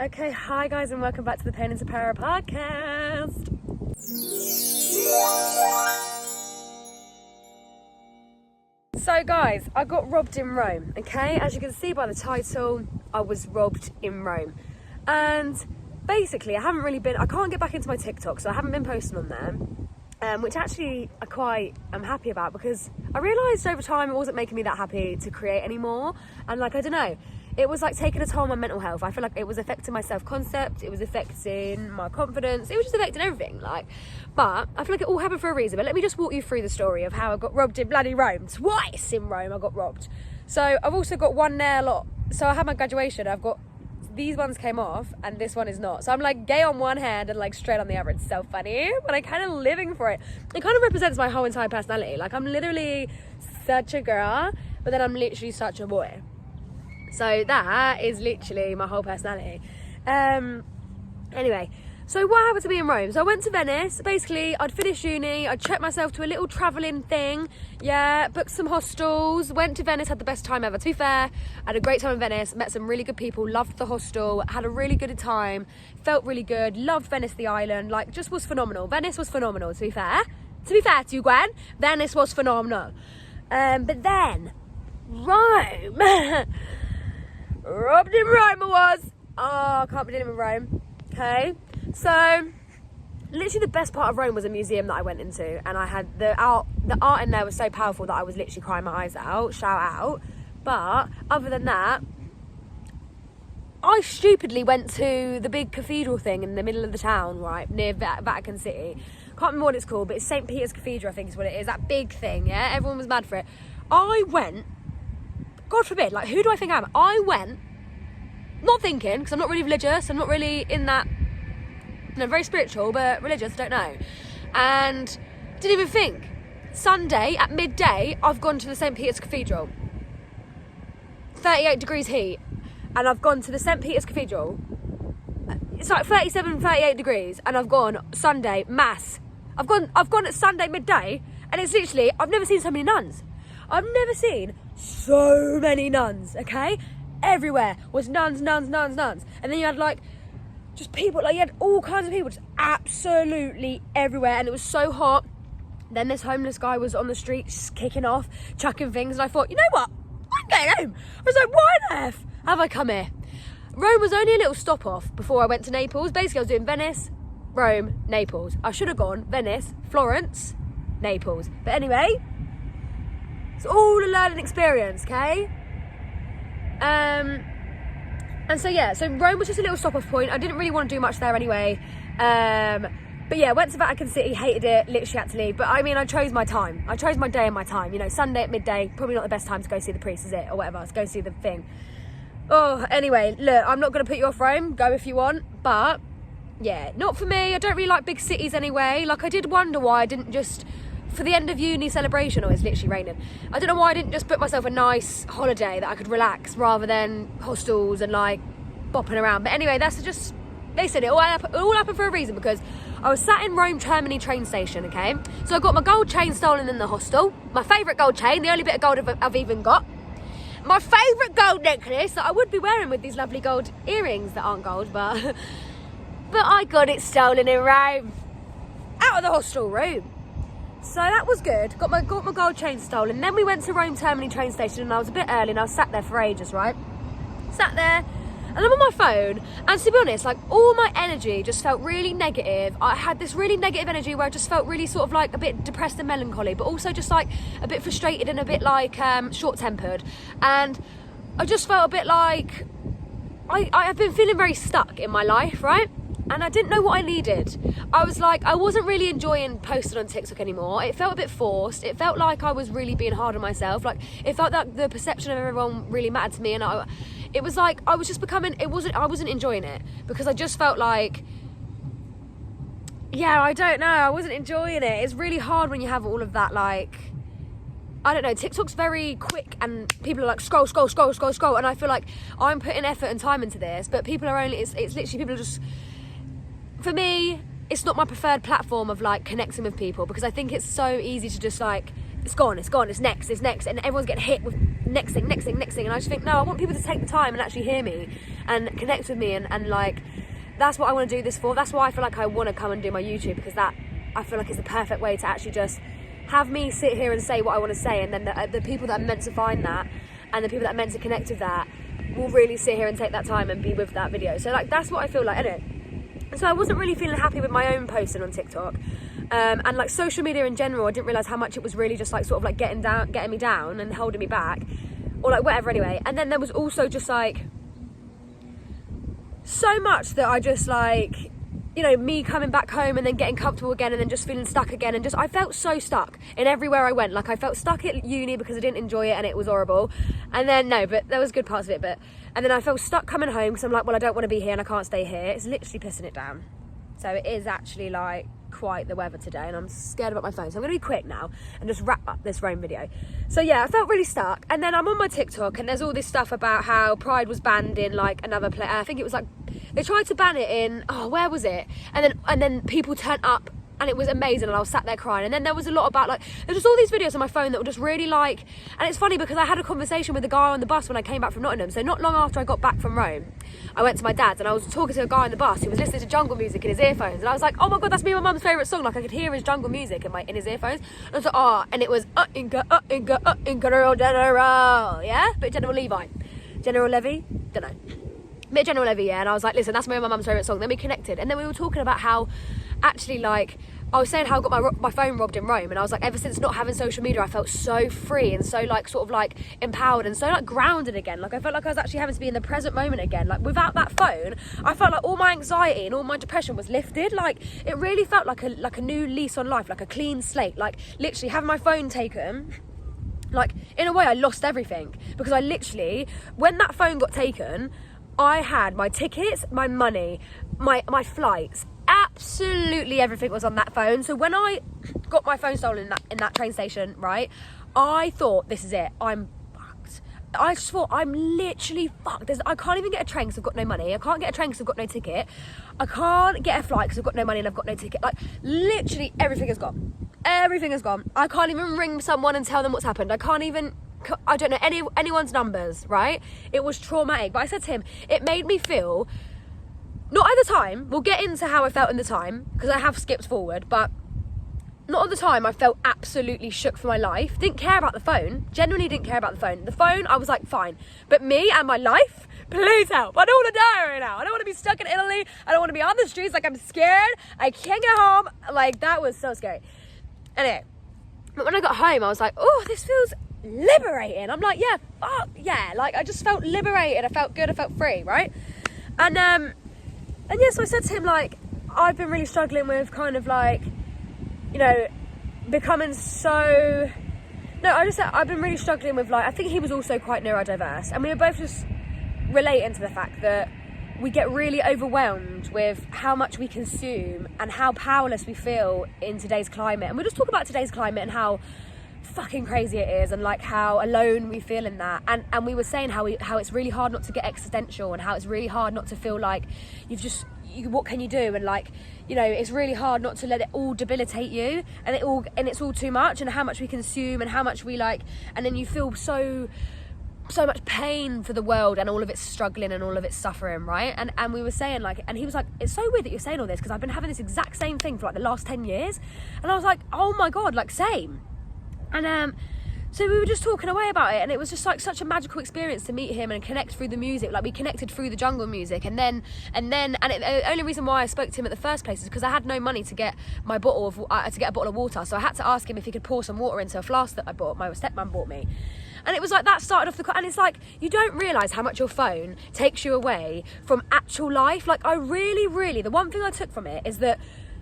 Okay, hi guys and welcome back to the Pain into Para podcast. So guys, I got robbed in Rome, okay? As you can see by the title, I was robbed in Rome. And basically, I can't get back into my TikTok, so I haven't been posting on there. Which actually I quite am happy about because I realised over time it wasn't making me that happy to create anymore. And I don't know, it was like taking a toll on my mental health. I feel like it was affecting my self-concept, it was affecting my confidence, it was just affecting everything. But I feel like it all happened for a reason. But let me just walk you through the story of how I got robbed in bloody Rome. Twice in Rome I got robbed. So I've also got one nail. So I had my graduation, I've got these ones came off and this one is not. So I'm like gay on one hand and like straight on the other. It's so funny, but I'm kind of living for it. It kind of represents my whole entire personality. Like I'm literally such a girl, but then I'm literally such a boy. So that is literally my whole personality. Anyway, so what happened to me in Rome? So I went to Venice. Basically, I'd finished uni, I'd treated myself to a little travelling thing. Yeah, booked some hostels, went to Venice, had the best time ever. To be fair, I had a great time in Venice, met some really good people, loved the hostel, had a really good time, felt really good, loved Venice, the island, like just was phenomenal. Venice was phenomenal, to be fair. To be fair to you, Gwen, Venice was phenomenal. But then, Rome. Robbed in Rome I was. Oh, I can't be dealing with Rome. Okay, so literally the best part of Rome was a museum that I went into, and I had the art in there was so powerful that I was literally crying my eyes out, shout out. But other than that, I stupidly went to the big cathedral thing in the middle of the town, right, near Vatican City. Can't remember what it's called, but it's St. Peter's Cathedral, I think is what it is, that big thing, yeah? Everyone was mad for it. I went, God forbid, like who do I think I am? I went, not thinking, because I'm not really religious, I'm not really in that, very spiritual, but religious, I don't know. And didn't even think. Sunday at midday, I've gone to the St. Peter's Cathedral. 38 degrees heat. And I've gone to the St. Peter's Cathedral. It's like 37, 38 degrees. And I've gone Sunday, mass. I've gone at Sunday midday. And it's literally, I've never seen so many nuns. I've never seen so many nuns, okay? Everywhere was nuns. And then you had like, just people, like you had all kinds of people, just absolutely everywhere. And it was so hot. Then this homeless guy was on the street, just kicking off, chucking things. And I thought, you know what? I'm going home. I was like, why on earth have I come here? Rome was only a little stop off before I went to Naples. Basically, I was doing Venice, Rome, Naples. I should have gone Venice, Florence, Naples. But anyway, it's all a learning experience, okay? And so yeah, so Rome was just a little stop off point. I didn't really want to do much there anyway. But yeah, went to Vatican City, hated it, literally had to leave. But I mean, I chose my time. I chose my day and my time. You know, Sunday at midday, probably not the best time to go see the priest, is it? Or whatever, to go see the thing. Oh, anyway, look, I'm not going to put you off Rome. Go if you want. But yeah, not for me. I don't really like big cities anyway. Like, I did wonder why I didn't just, for the end of uni celebration, it's literally raining. I don't know why I didn't just book myself a nice holiday that I could relax rather than hostels and like bopping around. But anyway, that's just, they said it all happened for a reason, because I was sat in Rome Termini train station, okay? So I got my gold chain stolen in the hostel. My favourite gold chain, the only bit of gold I've even got. My favourite gold necklace that I would be wearing with these lovely gold earrings that aren't gold, but I got it stolen in Rome. Out of the hostel room. So that was good. Got my gold chain stolen. Then we went to Rome Termini train station and I was a bit early and I was sat there for ages, right? Sat there and I'm on my phone, and to be honest, like all my energy just felt really negative. I had this really negative energy where I just felt really sort of like a bit depressed and melancholy, but also just like a bit frustrated and a bit like short-tempered. And I just felt a bit like I've been feeling very stuck in my life, right? And I didn't know what I needed. I was like, I wasn't really enjoying posting on TikTok anymore. It felt a bit forced. It felt like I was really being hard on myself. Like, it felt like the perception of everyone really mattered to me. And it was like, I was just becoming, I wasn't enjoying it. Because I just felt like, yeah, I don't know. I wasn't enjoying it. It's really hard when you have all of that, like, I don't know, TikTok's very quick and people are like scroll. And I feel like I'm putting effort and time into this, but people are only, it's literally people are just, for me, it's not my preferred platform of like connecting with people, because I think it's so easy to just like it's gone, it's next, and everyone's getting hit with next thing, and I just think, no, I want people to take the time and actually hear me and connect with me, and like, that's what I want to do this for. That's why I feel like I want to come and do my YouTube, because that, I feel like, is the perfect way to actually just have me sit here and say what I want to say, and then the people that are meant to find that, and the people that are meant to connect with that, will really sit here and take that time and be with that video. So like, that's what I feel like, anyway. So I wasn't really feeling happy with my own posting on TikTok, and like social media in general, I didn't realise how much it was really just like sort of like getting me down and holding me back, or like whatever, anyway. And then there was also just like so much that I just like, you know, me coming back home and then getting comfortable again and then just feeling stuck again, and just, I felt so stuck in everywhere I went. Like, I felt stuck at uni because I didn't enjoy it and it was horrible, and then, no, but there was good parts of it, but, and then I felt stuck coming home because I'm like, well, I don't want to be here and I can't stay here. It's literally pissing it down. So it is actually like quite the weather today, and I'm scared about my phone, so I'm gonna be quick now and just wrap up this Rome video. So yeah, I felt really stuck, and then I'm on my TikTok and there's all this stuff about how Pride was banned in like another place. I think it was like, they tried to ban it in, oh, where was it? And then people turned up and it was amazing, and I was sat there crying. And then there was a lot about like, there's just all these videos on my phone that were just really like, and it's funny because I had a conversation with a guy on the bus when I came back from Nottingham. So not long after I got back from Rome, I went to my dad's and I was talking to a guy on the bus who was listening to jungle music in his earphones, and I was like, oh my god, that's me and my mum's favourite song. Like, I could hear his jungle music in his earphones, and I was like, oh, and it was General, yeah, but General Levi, General Levy, don't know, bit General Levy, yeah. And I was like, listen, that's my mum's favourite song. Then we connected, and then we were talking about how actually, like, I was saying how I got my phone robbed in Rome, and I was like, ever since not having social media, I felt so free and so like sort of like empowered and so like grounded again. Like, I felt like I was actually having to be in the present moment again. Like, without that phone, I felt like all my anxiety and all my depression was lifted. Like, it really felt like a new lease on life, like a clean slate. Like, literally having my phone taken, like, in a way I lost everything, because I literally, when that phone got taken, I had my tickets, my money, my flights, absolutely everything was on that phone. So when I got my phone stolen in that train station, right, I thought, this is it, I'm fucked. I just thought, I'm literally fucked. I can't even get a train because I've got no money. I can't get a train because I've got no ticket. I can't get a flight because I've got no money and I've got no ticket. Like, literally everything is gone. Everything is gone. I can't even ring someone and tell them what's happened. I don't know anyone's numbers, right? It was traumatic. But I said to him, it made me feel, not at the time, we'll get into how I felt in the time, because I have skipped forward, but not at the time, I felt absolutely shook for my life. Didn't care about the phone. Genuinely didn't care about the phone. The phone, I was like, fine. But me and my life, please help. I don't want to die right now. I don't want to be stuck in Italy. I don't want to be on the streets. Like, I'm scared. I can't get home. Like, that was so scary. Anyway, but when I got home, I was like, oh, this feels liberating. I'm like, yeah, fuck yeah. Like, I just felt liberated. I felt good. I felt free, right? And yeah, so I said to him, like, I've been really struggling with kind of like, you know, becoming so, no, I just said, I've been really struggling with, like, I think he was also quite neurodiverse, and we were both just relating to the fact that we get really overwhelmed with how much we consume and how powerless we feel in today's climate. And we'll just talk about today's climate and how fucking crazy it is, and like how alone we feel in that, and we were saying how it's really hard not to get existential, and how it's really hard not to feel like what can you do, and like, you know, it's really hard not to let it all debilitate you, and it's all too much, and how much we consume and how much we like, and then you feel so much pain for the world and all of its struggling and all of its suffering, right? And we were saying, like, and he was like, it's so weird that you're saying all this, because I've been having this exact same thing for like the last 10 years, and I was like, oh my god, like, same. And so we were just talking away about it, and it was just like such a magical experience to meet him and connect through the music. Like, we connected through the jungle music, and the only reason why I spoke to him at the first place is because I had no money to get a bottle of water, so I had to ask him if he could pour some water into a flask that my stepmom bought me. And it was like that started off and it's like, you don't realise how much your phone takes you away from actual life. Like, I really, the one thing I took from it is that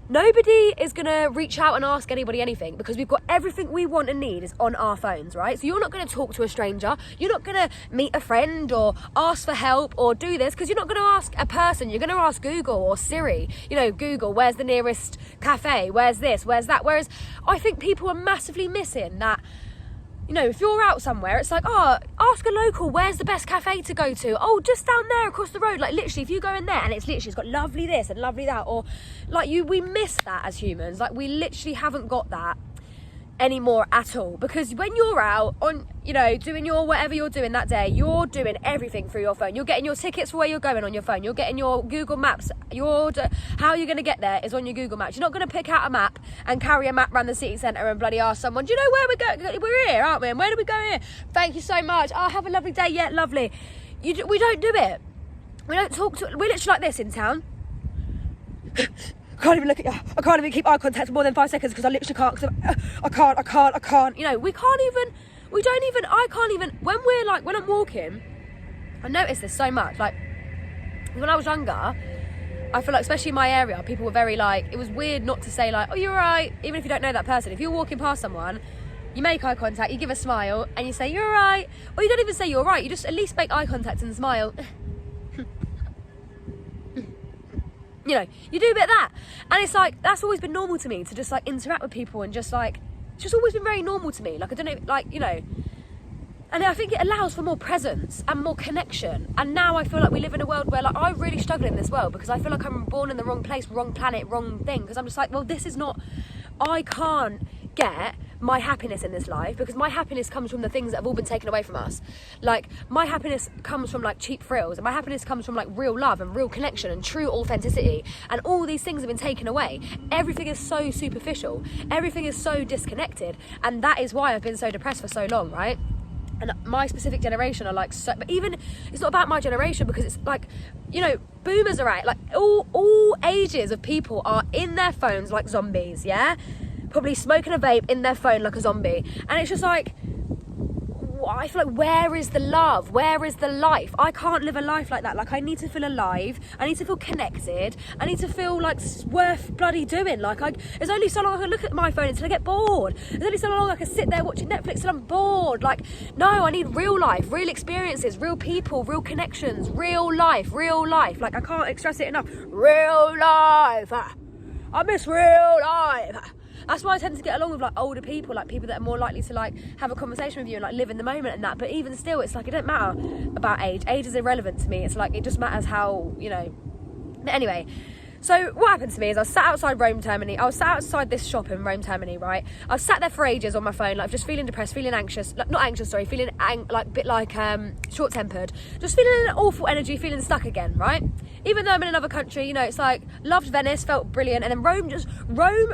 nobody is going to reach out and ask anybody anything, because we've got everything we want and need is on our phones, right? So you're not going to talk to a stranger, you're not going to meet a friend or ask for help or do this, because you're not going to ask a person, you're going to ask Google or Siri. You know, Google, where's the nearest cafe, where's this, where's that? Whereas I think people are massively missing that. You know, if you're out somewhere, it's like, oh, ask a local, where's the best cafe to go to? Oh, just down there across the road. Like, literally, if you go in there and it's got lovely this and lovely that, or like we miss that as humans. Like, we literally haven't got that. anymore at all, because when you're out on, you know, doing your whatever you're doing that day, you're doing everything through your phone. You're getting your tickets for where you're going on your phone. You're getting your Google Maps. How you're going to get there is on your Google Maps. You're not going to pick out a map and carry a map around the city centre and bloody ask someone, do you know where we're going? We're here, aren't we? And where do we go here? Thank you so much. Oh, have a lovely day. Yeah, lovely. We don't do it. We don't talk to. We're literally like this in town. I can't even look at you. I can't even keep eye contact for more than 5 seconds because I literally can't. I can't. You know, I can't even, when I'm walking, I notice this so much. Like, when I was younger, I feel like, especially in my area, people were very like, it was weird not to say like, oh, you're right, even if you don't know that person. If you're walking past someone, you make eye contact, you give a smile, and you say, you're right. Or you don't even say you're right, you just at least make eye contact and smile. You know, you do a bit of that. And it's like, that's always been normal to me, to just like interact with people and just like, it's just always been very normal to me. Like, I don't know, like, you know, and I think it allows for more presence and more connection. And now I feel like we live in a world where, like, I really struggle in this world because I feel like I'm born in the wrong place, wrong planet, wrong thing. Because I'm just like, well, this is not, I can't get my happiness in this life because my happiness comes from the things that have all been taken away from us. Like, my happiness comes from like cheap thrills, and my happiness comes from like real love and real connection and true authenticity, and all these things have been taken away. Everything is so superficial, everything is so disconnected, and that is why I've been so depressed for so long, right? And my specific generation are like so, but even it's not about my generation because it's like, you know, boomers are out, like all ages of people are in their phones like zombies, yeah, probably smoking a vape in their phone like a zombie. And it's just like, I feel like, where is the love? Where is the life? I can't live a life like that. Like, I need to feel alive. I need to feel connected. I need to feel like worth bloody doing. Like, there's only so long I can look at my phone until I get bored. There's only so long I can sit there watching Netflix till I'm bored. Like, no, I need real life, real experiences, real people, real connections, real life, real life. Like, I can't express it enough. Real life. I miss real life. That's why I tend to get along with like older people, like people that are more likely to like have a conversation with you and like live in the moment and that. But even still, it's like, it don't matter about age. Age is irrelevant to me. It's like, it just matters how, you know. But anyway, so what happened to me is I was sat outside Rome Termini. I was sat outside this shop in Rome Termini, right? I was sat there for ages on my phone, like just feeling depressed, feeling anxious, like, not anxious, sorry, feeling like a bit like short-tempered, just feeling an awful energy, feeling stuck again, right? Even though I'm in another country, you know, it's like, loved Venice, felt brilliant, and then Rome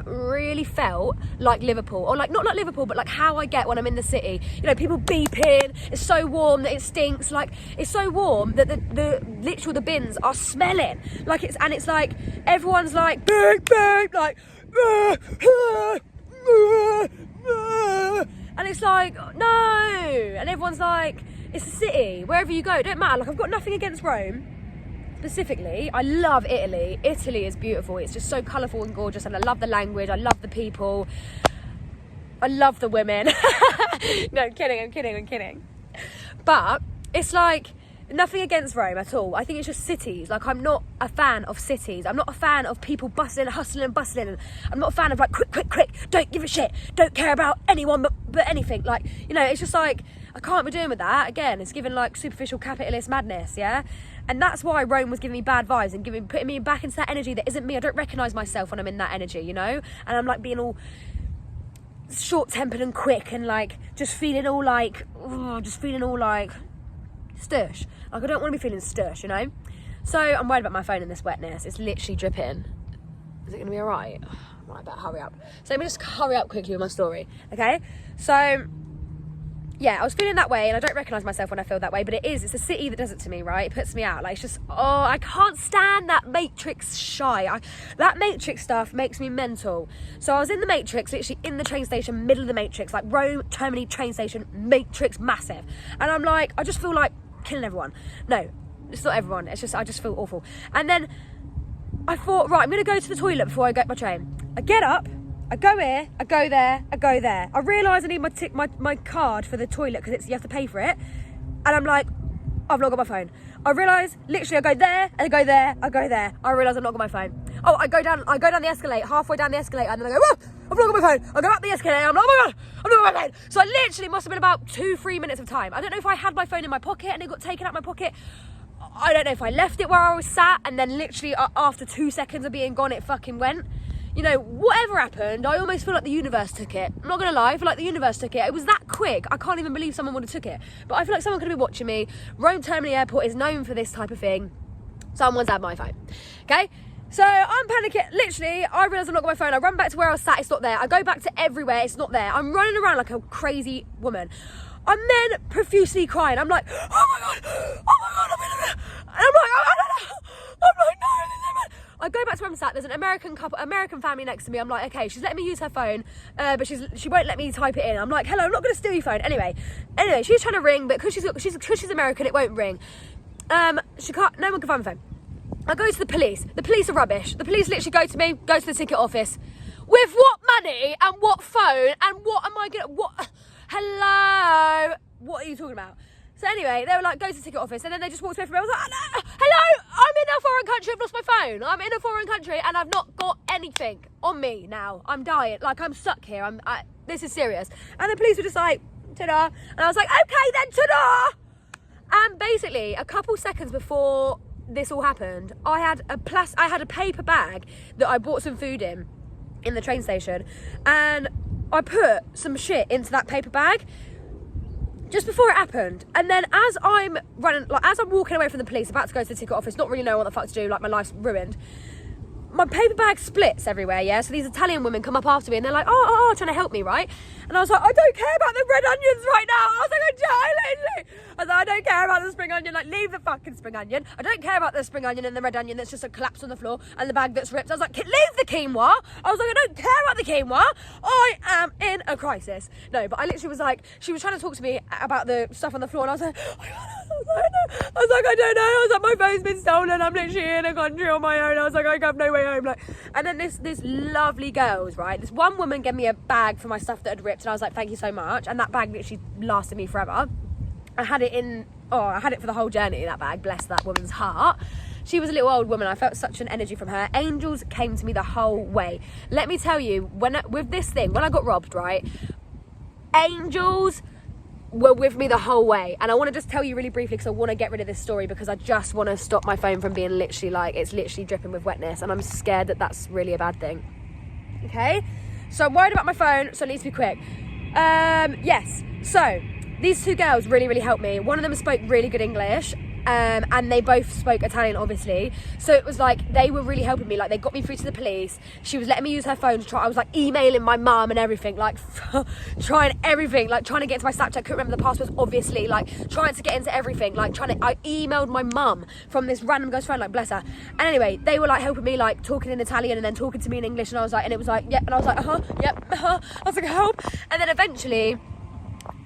really felt like Liverpool, or like, not like Liverpool, but like how I get when I'm in the city. You know, people beeping, it's so warm that it stinks, like, it's so warm that the bins are smelling, like it's like, everyone's like, beep, beep, like, and it's like, no, and everyone's like, it's a city, wherever you go, it don't matter. Like, I've got nothing against Rome. Specifically, I love Italy. Italy is beautiful. It's just so colourful and gorgeous, and I love the language, I love the people, I love the women. No, I'm kidding. But it's like, nothing against Rome at all. I think it's just cities. Like, I'm not a fan of cities. I'm not a fan of people bustling, hustling and bustling. I'm not a fan of like, quick, don't give a shit, don't care about anyone but anything. Like, you know, it's just like, I can't be doing with that. Again, it's given like superficial capitalist madness, yeah? And that's why Rome was giving me bad vibes and putting me back into that energy that isn't me. I don't recognise myself when I'm in that energy, you know? And I'm like being all short-tempered and quick and like just feeling all like stush. Like, I don't want to be feeling stush, you know? So I'm worried about my phone in this wetness. It's literally dripping. Is it going to be all right? I better hurry up. So let me just hurry up quickly with my story, okay? So yeah, I was feeling that way, and I don't recognise myself when I feel that way, but it's the city that does it to me, right? It puts me out. Like, it's just, I can't stand that Matrix shy. That Matrix stuff makes me mental. So I was in the Matrix, literally in the train station, middle of the Matrix, like Rome Termini train station, Matrix, massive. And I'm like, I just feel like killing everyone. No, it's not everyone. It's just, I just feel awful. And then I thought, right, I'm going to go to the toilet before I get my train. I get up, I go here, I go there, I go there. I realise I need my card for the toilet because you have to pay for it. And I'm like, I've not got my phone. I realise, literally, I go there, and I go there, I go there. I realise I've not got my phone. Oh, I go down the escalator, halfway down the escalator, and then I go, whoa, I've not got my phone. I go up the escalator, I'm like, oh my God, I've not got my phone. So I literally must have been about 2-3 minutes of time. I don't know if I had my phone in my pocket and it got taken out my pocket. I don't know if I left it where I was sat, and then literally after 2 seconds of being gone, it fucking went. you know, whatever happened, I almost feel like the universe took it. I'm not gonna lie, I feel like the universe took it. It was that quick. I can't even believe someone would have took it. But I feel like someone could have been watching me. Rome Termini Airport is known for this type of thing. Someone's had my phone. Okay? So I'm panicking. Literally, I realise I've not got my phone. I run back to where I was sat. It's not there. I go back to everywhere. It's not there. I'm running around like a crazy woman. I'm then profusely crying. I'm like, oh my God, I'm in a minute. And I'm like, I don't know. I'm like, no. I go back to where I'm sat. There's an American family next to me. I'm like, okay, she's letting me use her phone, but she won't let me type it in. I'm like, hello, I'm not going to steal your phone. Anyway, she's trying to ring, but because she's American, it won't ring. She can't. No one can find my phone. I go to the police. The police are rubbish. The police literally go to the ticket office. With what money and what phone and what am I gonna, what, hello? What are you talking about? So anyway, they were like, go to the ticket office, and then they just walked away from me. I was like, oh, no, hello, I'm in a foreign country, I've lost my phone. I'm in a foreign country and I've not got anything on me now. I'm dying, like I'm stuck here, this is serious. And the police were just like, ta-da. And I was like, okay then, ta-da. And basically, a couple seconds before this all happened, I had a paper bag that I bought some food in the train station, and I put some shit into that paper bag just before it happened. And then as I'm walking away from the police, about to go to the ticket office, not really knowing what the fuck to do, like my life's ruined, my paper bag splits everywhere, yeah? So these Italian women come up after me and they're like, oh, trying to help me, right? And I was like, I don't care about the red onions right now. I was like, I don't care about the spring onion. Like, leave the fucking spring onion. I don't care about the spring onion and the red onion that's just a collapse on the floor and the bag that's ripped. I was like, leave the quinoa. I was like, I don't care about the quinoa. I am in a crisis. No, but I literally was like, she was trying to talk to me about the stuff on the floor, and I was like, I don't know. I was like, my phone's been stolen. I'm literally in a country on my own. I was like, I have no way home. Like, and then this lovely girls, right? This one woman gave me a bag for my stuff that had ripped, and I was like, thank you so much. And that bag literally lasted me forever. I had it for the whole journey, that bag. Bless that woman's heart. She was a little old woman. I felt such an energy from her. Angels came to me the whole way. Let me tell you, with this thing, when I got robbed, right? Angels were with me the whole way. And I want to just tell you really briefly, because I want to get rid of this story, because I just want to stop my phone from being literally like, it's literally dripping with wetness, and I'm scared that that's really a bad thing. Okay, so I'm worried about my phone, so it needs to be quick. Yes, so these two girls really helped me. One of them spoke really good English, and they both spoke Italian, obviously. So it was like, they were really helping me. Like, they got me through to the police. She was letting me use her phone to try. I was like emailing my mum and everything, like trying everything, like trying to get into my Snapchat. Couldn't remember the passwords, obviously, like trying to get into everything, like I emailed my mum from this random ghost phone, like bless her. And anyway, they were like helping me, like talking in Italian and then talking to me in English, and I was like, and it was like, yep, and I was like, yep, I was like, help. And then eventually,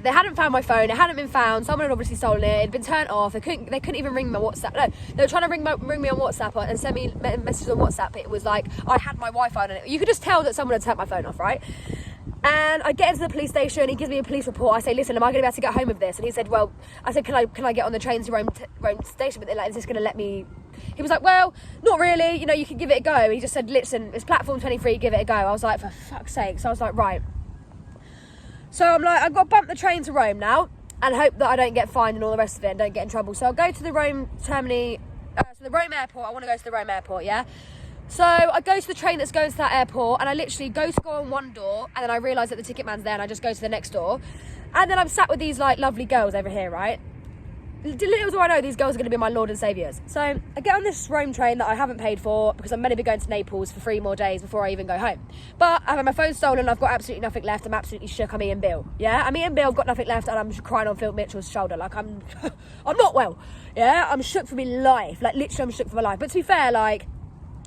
they hadn't found my phone. It hadn't been found. Someone had obviously stolen it. It'd been turned off. They couldn't even ring me on WhatsApp. No, they were trying to ring me on WhatsApp and send me messages on WhatsApp. But it was like, I had my Wi-Fi on it. You could just tell that someone had turned my phone off, right? And I get into the police station. He gives me a police report. I say, listen, am I going to be able to get home with this? And he said, well, I said, can I get on the train to Rome station? But they're like, is this going to let me? He was like, well, not really. You know, you can give it a go. He just said, listen, it's platform 23. Give it a go. I was like, for fuck's sake. So I was like, right. So I'm like, I've got to bump the train to Rome now and hope that I don't get fined and all the rest of it and don't get in trouble. So I'll go to the Rome Termini, so the Rome airport. I want to go to the Rome airport, yeah? So I go to the train that's going to that airport, and I literally go on one door, and then I realise that the ticket man's there, and I just go to the next door. And then I'm sat with these like lovely girls over here, right? Little do I know, these girls are going to be my Lord and Saviours. So I get on this Rome train that I haven't paid for, because I'm meant to be going to Naples for 3 more days before I even go home. But I've had my phone stolen, I've got absolutely nothing left, I'm absolutely shook. I'm Ian Bill, yeah? I'm Ian Bill, I've got nothing left, and I'm crying on Phil Mitchell's shoulder. Like, I'm not well, yeah? I'm shook for my life. Like, literally, I'm shook for my life. But to be fair, like,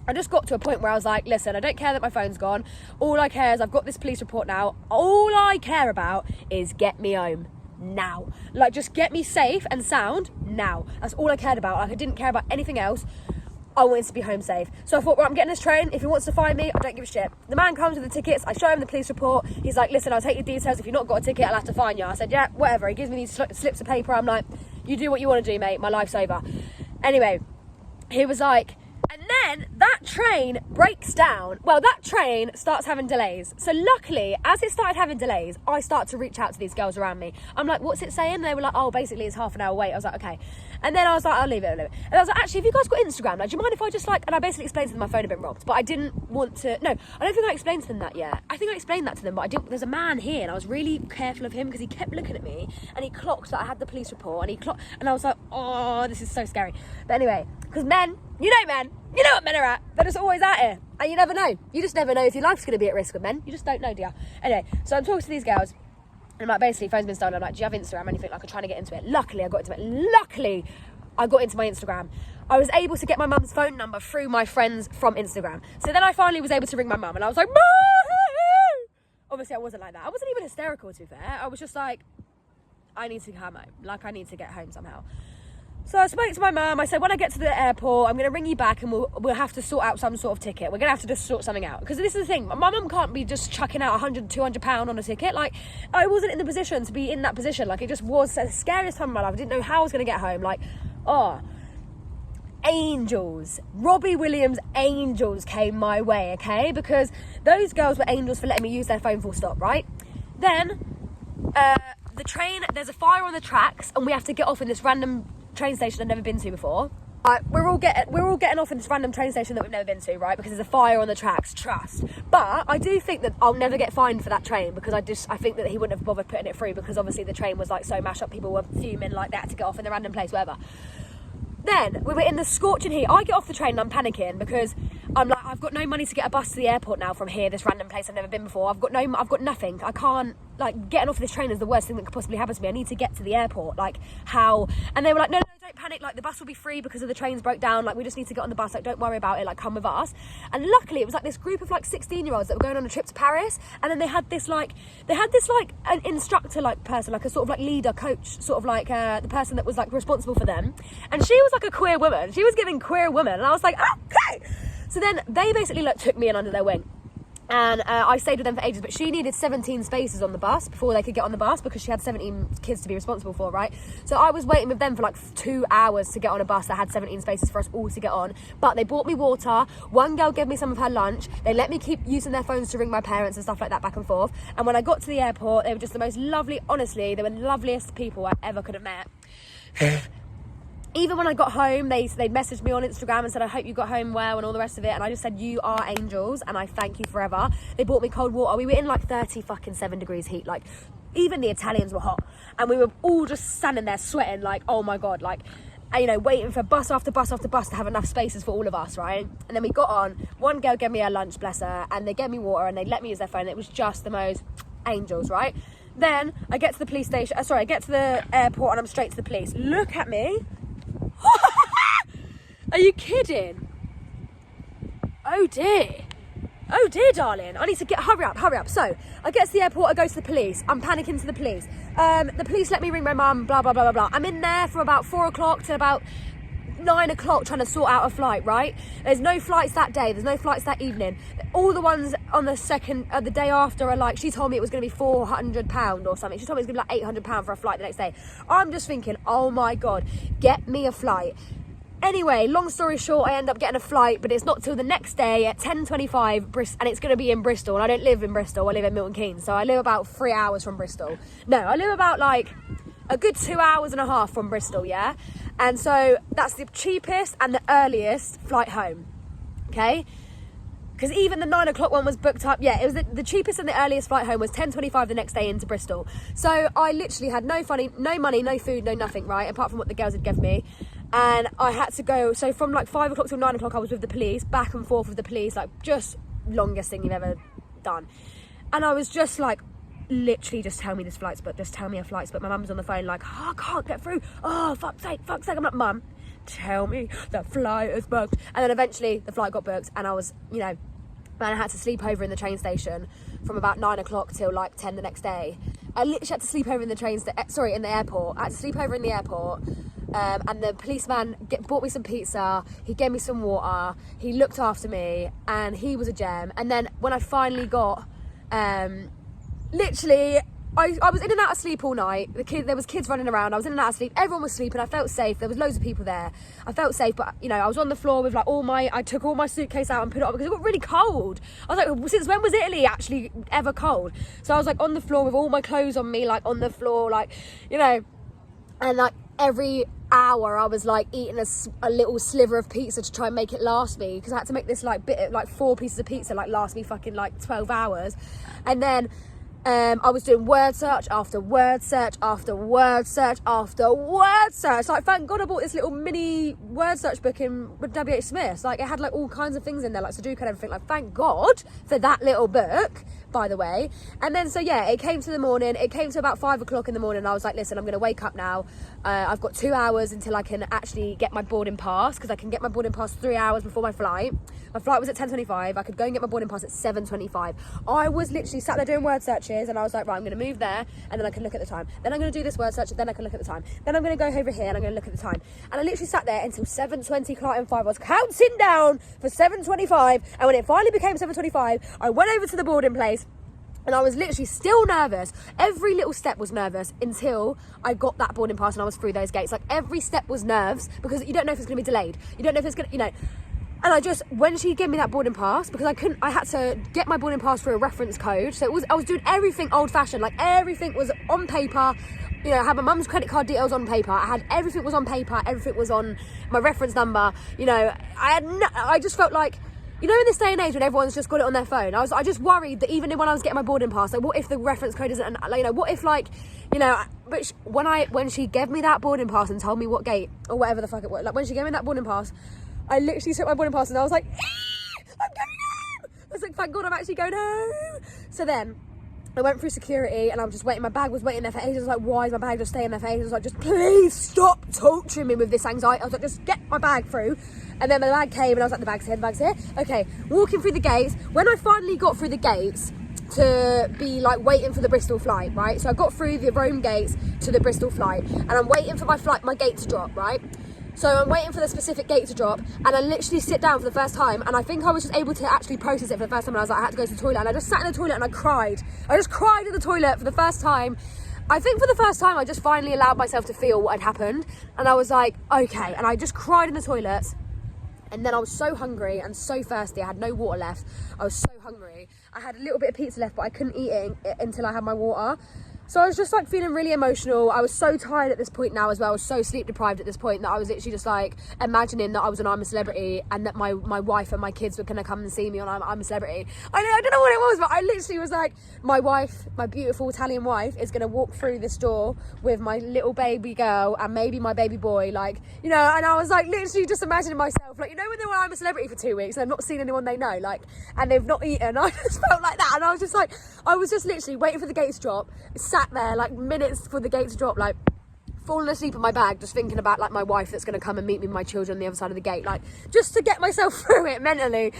I just got to a point where I was like, listen, I don't care that my phone's gone. All I care is I've got this police report now. All I care about is get me home now. Like, just get me safe and sound now. That's all I cared about. Like, I didn't care about anything else. I wanted to be home safe. So I thought, well, I'm getting this train. If he wants to find me, I don't give a shit. The man comes with the tickets. I show him the police report. He's like, listen, I'll take your details. If you've not got a ticket, I'll have to fine you. I said, yeah, whatever. He gives me these slips of paper. I'm like, you do what you want to do, mate. My life's over. Anyway, he was like, and then that train breaks down. Well, that train starts having delays. So luckily, as it started having delays, I start to reach out to these girls around me. I'm like, what's it saying? And they were like, oh, basically it's half an hour wait. I was like, okay. And then I was like, I'll leave it. And I was like, actually, have you guys got Instagram? Like, do you mind if I just like, and I basically explained to them my phone had been robbed, but I didn't want to, no, I don't think I explained to them that yet. I think I explained that to them, but I didn't, there's a man here and I was really careful of him because he kept looking at me and he clocked that I had the police report and he clocked, and I was like, oh, this is so scary. But anyway, because men, you know what men are at. They're just always at it. And you never know. You just never know if your life's going to be at risk with men. You just don't know, do you? Anyway, so I'm talking to these girls. And I'm like, basically, phone's been stolen. I'm like, do you have Instagram or anything? Like, I'm trying to get into it. Luckily, I got into it. Luckily, I got into my Instagram. I was able to get my mum's phone number through my friends from Instagram. So then I finally was able to ring my mum. And I was like, Mum! Obviously, I wasn't like that. I wasn't even hysterical, to be fair. I was just like, I need to come home. Like, I need to get home somehow. So I spoke to my mum. I said, when I get to the airport, I'm going to ring you back and we'll have to sort out some sort of ticket. We're going to have to just sort something out. Because this is the thing. My mum can't be just chucking out £100, £200 on a ticket. Like, I wasn't in the position to be in that position. Like, it just was the scariest time of my life. I didn't know how I was going to get home. Like, angels. Robbie Williams angels came my way, okay? Because those girls were angels for letting me use their phone full stop, right? Then, the train, there's a fire on the tracks and we have to get off in this random train station I've never been to before. We're all getting off in this random train station that we've never been to, right? Because there's a fire on the tracks, trust. But I do think that I'll never get fined for that train because I think that he wouldn't have bothered putting it through because obviously the train was like so mashed up, people were fuming like that to get off in the random place, whatever. Then we were in the scorching heat. I get off the train and I'm panicking because I'm like, I've got no money to get a bus to the airport now from here, this random place I've never been before. I've got nothing. I can't, like, getting off this train is the worst thing that could possibly happen to me. I need to get to the airport. Like, how? And they were like, no, don't panic. Like, the bus will be free because of the trains broke down. Like, we just need to get on the bus. Like, don't worry about it. Like, come with us. And luckily, it was like this group of like 16-year-olds that were going on a trip to Paris. And then they had this like an instructor like person, like a sort of like leader, coach, sort of like the person that was like responsible for them. And she was like a queer woman. She was giving queer woman. And I was like, okay. So then they basically like took me in under their wing. And I stayed with them for ages, but she needed 17 spaces on the bus before they could get on the bus because she had 17 kids to be responsible for, right? So I was waiting with them for like 2 hours to get on a bus that had 17 spaces for us all to get on. But they bought me water. One girl gave me some of her lunch. They let me keep using their phones to ring my parents and stuff like that back and forth. And when I got to the airport, they were just the most lovely, honestly, they were the loveliest people I ever could have met. Even when I got home, they messaged me on Instagram and said, I hope you got home well and all the rest of it. And I just said, you are angels and I thank you forever. They bought me cold water. We were in like 37 degrees heat. Like, even the Italians were hot. And we were all just standing there sweating like, oh my God, like, you know, waiting for bus after bus after bus to have enough spaces for all of us, right? And then we got on. One girl gave me her lunch, bless her, and they gave me water and they let me use their phone. It was just the most angels, right? Then I get to the police station. I get to the airport and I'm straight to the police. Look at me. Are you kidding? Oh dear, darling. I need to hurry up. So I get to the airport, I go to the police. I'm panicking to the police. The police let me ring my mum, blah, blah, blah, blah, blah. I'm in there from about 4 o'clock to about 9 o'clock trying to sort out a flight, right? There's no flights that day. There's no flights that evening. All the ones on the day after are like, she told me it was going to be £400 or something. She told me it was going to be like £800 for a flight the next day. I'm just thinking, oh my God, get me a flight. Anyway, long story short, I end up getting a flight, but it's not till the next day at 10:25, and it's going to be in Bristol. And I don't live in Bristol, I live in Milton Keynes. So I live about 3 hours from Bristol. No, I live about like a good 2 hours and a half from Bristol, yeah? And so that's the cheapest and the earliest flight home, okay? Because even the 9 o'clock one was booked up. Yeah, it was the cheapest and the earliest flight home was 10:25 the next day into Bristol. So I literally had no money, no food, no nothing, right? Apart from what the girls had given me. And I had to go, so from like 5 o'clock till 9 o'clock I was with the police, back and forth with the police, like just longest thing you've ever done. And I was just like, literally just tell me this flight's booked, just tell me a flight's booked. My mum's on the phone like, oh, I can't get through, oh, fuck's sake. I'm like, Mum, tell me the flight is booked. And then eventually the flight got booked and I was, you know, and I had to sleep over in the train station from about 9 o'clock till like 10 the next day. I literally had to sleep over in the in the airport. I had to sleep over in the airport. And the policeman bought me some pizza, he gave me some water, he looked after me, and he was a gem. And then when I finally got, literally I was in and out of sleep all night. There was kids running around. I was in and out of sleep. Everyone was sleeping. I felt safe. There was loads of people there. I felt safe, but you know, I was on the floor with like I took all my suitcase out and put it on because it got really cold. I was like, since when was Italy actually ever cold? So I was like on the floor with all my clothes on me, like on the floor, like, you know, and like every hour I was like eating a little sliver of pizza to try and make it last me, because I had to make this like 4 pieces of pizza like last me fucking like 12 hours. And then I was doing word search after word search after word search after word search. Like, thank God I bought this little mini word search book with W.H. Smith. Like, it had like all kinds of things in there, like Sudoku and everything. Like, thank God for that little book, by the way. And then, so yeah, it came to the morning. It came to about 5 o'clock in the morning. And I was like, listen, I'm going to wake up now. I've got 2 hours until I can actually get my boarding pass, because I can get my boarding pass 3 hours before my flight. My flight was at 10:25. I could go and get my boarding pass at 7:25. I was literally sat there doing word searches, and I was like, right, I'm going to move there, and then I can look at the time. Then I'm going to do this word search, and then I can look at the time. Then I'm going to go over here, and I'm going to look at the time. And I literally sat there until 7:20, Clark M5. I was counting down for 7:25, and when it finally became 7:25, I went over to the boarding place. And I was literally still nervous. Every little step was nervous until I got that boarding pass and I was through those gates. Like, every step was nerves, because you don't know if it's going to be delayed. You don't know if it's going to, you know. And when she gave me that boarding pass, because I had to get my boarding pass through a reference code. So I was doing everything old fashioned. Like, everything was on paper. You know, I had my mum's credit card details on paper. Everything was on paper. Everything was on my reference number. You know, I just felt like, you know, in this day and age when everyone's just got it on their phone, I just worried that even when I was getting my boarding pass, like, what if the reference code isn't, like, you know, what if, like, you know, but when she gave me that boarding pass and told me what gate, or whatever the fuck it was, like, when she gave me that boarding pass, I literally took my boarding pass and I was like, I'm going home! I was like, thank God I'm actually going home! So then, I went through security and I was just waiting. My bag was waiting there for ages. I was like, why is my bag just staying there for ages? I was like, just please stop torturing me with this anxiety. I was like, just get my bag through. And then my bag came and I was like, the bag's here, the bag's here. Okay, walking through the gates. When I finally got through the gates to be like waiting for the Bristol flight, right? So I got through the Rome gates to the Bristol flight, and I'm waiting for my gate to drop, right? So I'm waiting for the specific gate to drop, and I literally sit down for the first time, and I think I was just able to actually process it for the first time, and I was like, I had to go to the toilet, and I just sat in the toilet and I cried. I just cried in the toilet for the first time. I think for the first time I just finally allowed myself to feel what had happened, and I was like, okay, and I just cried in the toilets. And then I was so hungry and so thirsty. I had no water left. I was so hungry. I had a little bit of pizza left, but I couldn't eat it until I had my water. So I was just like feeling really emotional. I was so tired at this point now as well. I was so sleep deprived at this point that I was literally just like imagining that I was an I'm a Celebrity, and that my wife and my kids were going to come and see me on I'm a Celebrity. I don't know what it was, but I literally was like, my wife, my beautiful Italian wife, is going to walk through this door with my little baby girl and maybe my baby boy, like, you know. And I was like literally just imagining myself, like, you know, when they were I'm a Celebrity for 2 weeks and they've not seen anyone they know, like, and they've not eaten. I just felt like that, and I was just like, I was just literally waiting for the gate to drop, sat there like minutes for the gate to drop, like falling asleep in my bag, just thinking about like my wife that's going to come and meet me with my children on the other side of the gate, like just to get myself through it mentally,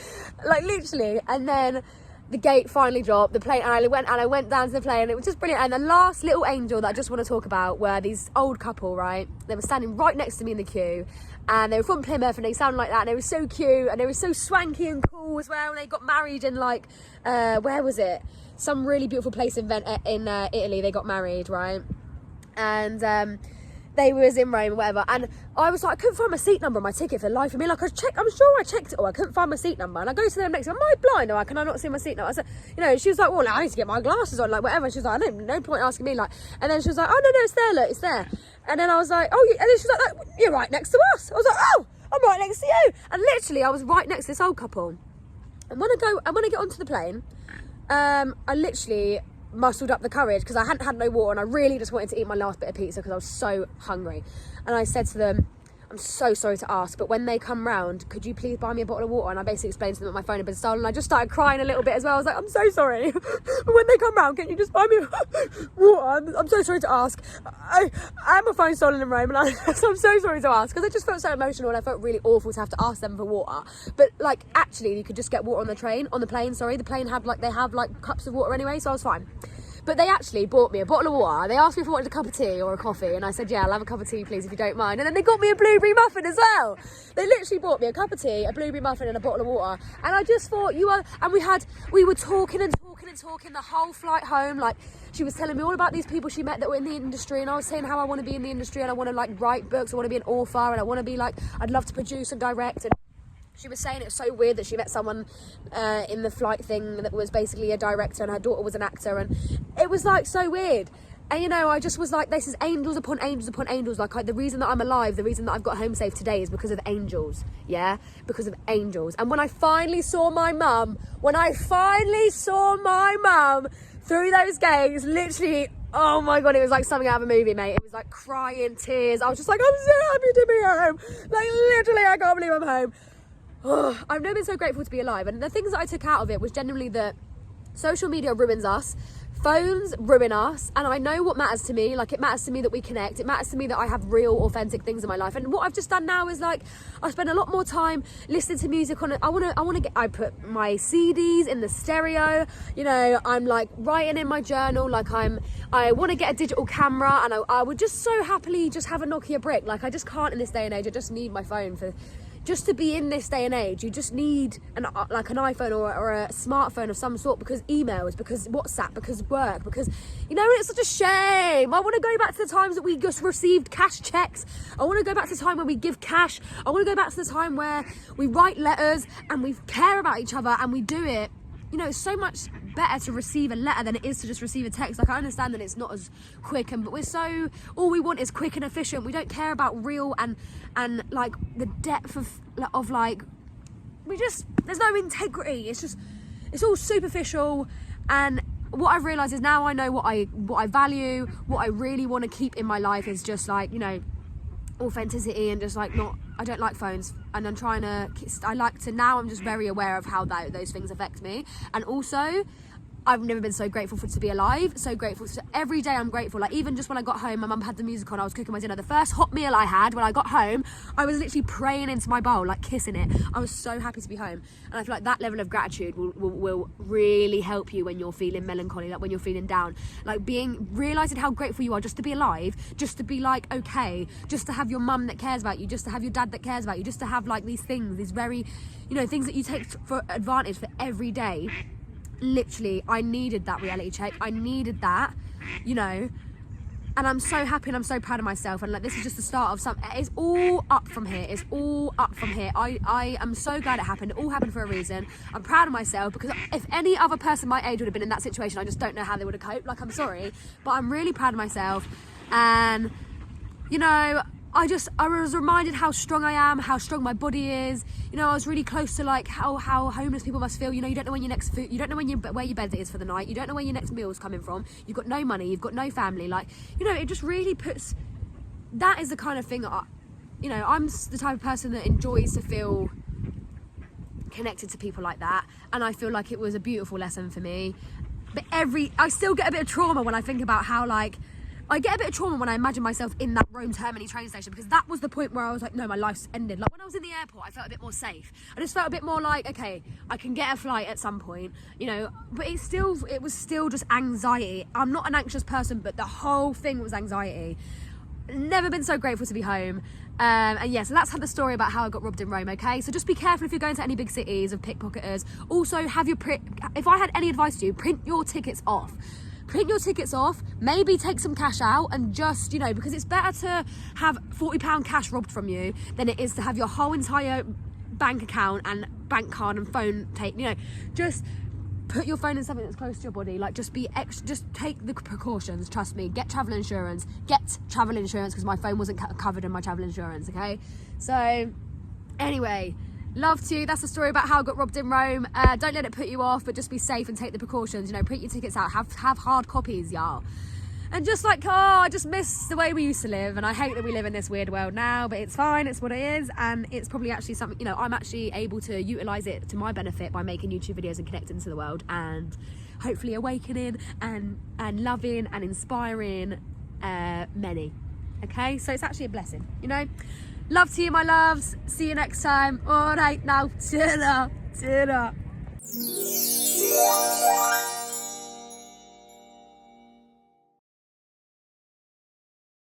like literally. And then the gate finally dropped, the plane, and I went down to the plane, and it was just brilliant. And the last little angel that I just want to talk about were these old couple, right? They were standing right next to me in the queue, and they were from Plymouth, and they sounded like that, and they were so cute, and they were so swanky and cool as well. And they got married in like where was it, some really beautiful place in Italy. They got married, right? And they was in Rome or whatever, and I was like, I couldn't find my seat number on my ticket for the life of me. Like, I'm sure I checked it all, I couldn't find my seat number. And I go to them next, am I blind, or can I not see my seat number? I said, you know, she was like, well, I need to get my glasses on, like whatever. And she was like, no point asking me, like. And then she was like, oh no, it's there, look, it's there. And then I was like, oh, and then she was like, you're right next to us. I was like, oh, I'm right next to you. And literally I was right next to this old couple. And when I get onto the plane, I literally muscled up the courage, because I hadn't had no water, and I really just wanted to eat my last bit of pizza because I was so hungry. And I said to them, I'm so sorry to ask, but when they come round, could you please buy me a bottle of water? And I basically explained to them that my phone had been stolen. I just started crying a little bit as well. I was like, I'm so sorry, but when they come round, can you just buy me water? I'm so sorry to ask. I had my phone stolen in Rome, and so I'm so sorry to ask, because I just felt so emotional, and I felt really awful to have to ask them for water. But like, actually, you could just get water on the plane. The plane they have like cups of water anyway, so I was fine. But they actually bought me a bottle of water. They asked me if I wanted a cup of tea or a coffee, and I said, yeah, I'll have a cup of tea, please, if you don't mind. And then they got me a blueberry muffin as well. They literally bought me a cup of tea, a blueberry muffin, and a bottle of water. And I just thought, and we were talking and talking walking and talking the whole flight home. Like, she was telling me all about these people she met that were in the industry, and I was saying how I want to be in the industry, and I want to like write books, I want to be an author, and I want to be like, I'd love to produce and direct. And she was saying it was so weird that she met someone in the flight thing that was basically a director, and her daughter was an actor, and it was like so weird. And you know, I just was like, this is angels upon angels upon angels. Like, the reason that I'm alive, the reason that I've got home safe today is because of angels. Yeah, because of angels. And when I finally saw my mum, through those gates, literally, oh my God, it was like something out of a movie, mate. It was like crying, tears. I was just like, I'm so happy to be home. Like, literally, I can't believe I'm home. Oh, I've never been so grateful to be alive. And the things that I took out of it was genuinely that social media ruins us. Phones ruin us, and I know what matters to me. Like, it matters to me that we connect. It matters to me that I have real, authentic things in my life. And what I've just done now is like, I spend a lot more time listening to music on it. I put my CDs in the stereo. You know, I'm like writing in my journal. Like, I want to get a digital camera, and I would just so happily just have a Nokia brick. Like, I just can't in this day and age. I just need my phone just to be in this day and age. You just need an iPhone or a smartphone of some sort, because emails, because WhatsApp, because work, because, you know, it's such a shame. I want to go back to the times that we just received cash checks. I want to go back to the time where we give cash. I want to go back to the time where we write letters and we care about each other and we do it. You know, it's so much better to receive a letter than it is to just receive a text. Like, I understand that it's not as quick, but all we want is quick and efficient. We don't care about real and like the depth of like, there's no integrity. It's all superficial. And what I've realised is now I know what I value, what I really want to keep in my life is just like, you know, authenticity, and just like I don't like phones, and now I'm just very aware of how those things affect me. And also, I've never been so grateful to be alive, so grateful. So every day I'm grateful. Like, even just when I got home, my mum had the music on, I was cooking my dinner. The first hot meal I had when I got home, I was literally praying into my bowl, like kissing it. I was so happy to be home. And I feel like that level of gratitude will really help you when you're feeling melancholy, like when you're feeling down. Like, realising how grateful you are just to be alive, just to be like, okay, just to have your mum that cares about you, just to have your dad that cares about you, just to have like these things, these very, you know, things that you take for advantage for every day. Literally, I needed that reality check. I needed that, you know, and I'm so happy and I'm so proud of myself. And like, this is just the start of something. It's all up from here. It's all up from here. I am so glad it happened. It all happened for a reason. I'm proud of myself, because if any other person my age would have been in that situation, I just don't know how they would have coped. Like, I'm sorry, but I'm really proud of myself. And, you know, I was reminded how strong I am, how strong my body is. You know, I was really close to like how homeless people must feel. You know, you don't know when your next food, you don't know where your bed is for the night. You don't know where your next meal's coming from. You've got no money. You've got no family. Like, you know, it just really puts. That is the kind of thing that you know, I'm the type of person that enjoys to feel connected to people like that, and I feel like it was a beautiful lesson for me. But I still get a bit of trauma when I think about how like. I get a bit of trauma when I imagine myself in that Rome Termini train station, because that was the point where I was like, no, my life's ended. Like, when I was in the airport, I felt a bit more safe. I just felt a bit more like, okay, I can get a flight at some point, you know, but it was still just anxiety. I'm not an anxious person, but the whole thing was anxiety. Never been so grateful to be home. And yeah, so that's the story about how I got robbed in Rome, okay? So just be careful if you're going to any big cities of pickpocketers. Also, if I had any advice to you, print your tickets off. Print your tickets off, maybe take some cash out, and just, you know, because it's better to have £40 cash robbed from you than it is to have your whole entire bank account and bank card and phone taken. You know, just put your phone in something that's close to your body. Like, just be extra, just take the precautions. Trust me. Get travel insurance. Because my phone wasn't covered in my travel insurance. Okay, so anyway. Love to. That's the story about how I got robbed in Rome. Don't let it put you off, but just be safe and take the precautions. You know, print your tickets out. Have hard copies, y'all. And just like, I just miss the way we used to live. And I hate that we live in this weird world now, but it's fine. It's what it is. And it's probably actually something, you know, I'm actually able to utilise it to my benefit by making YouTube videos and connecting to the world, and hopefully awakening and loving and inspiring many. Okay, so it's actually a blessing, you know. Love to you, my loves. See you next time. All right, now. Ta-da. Ta-da.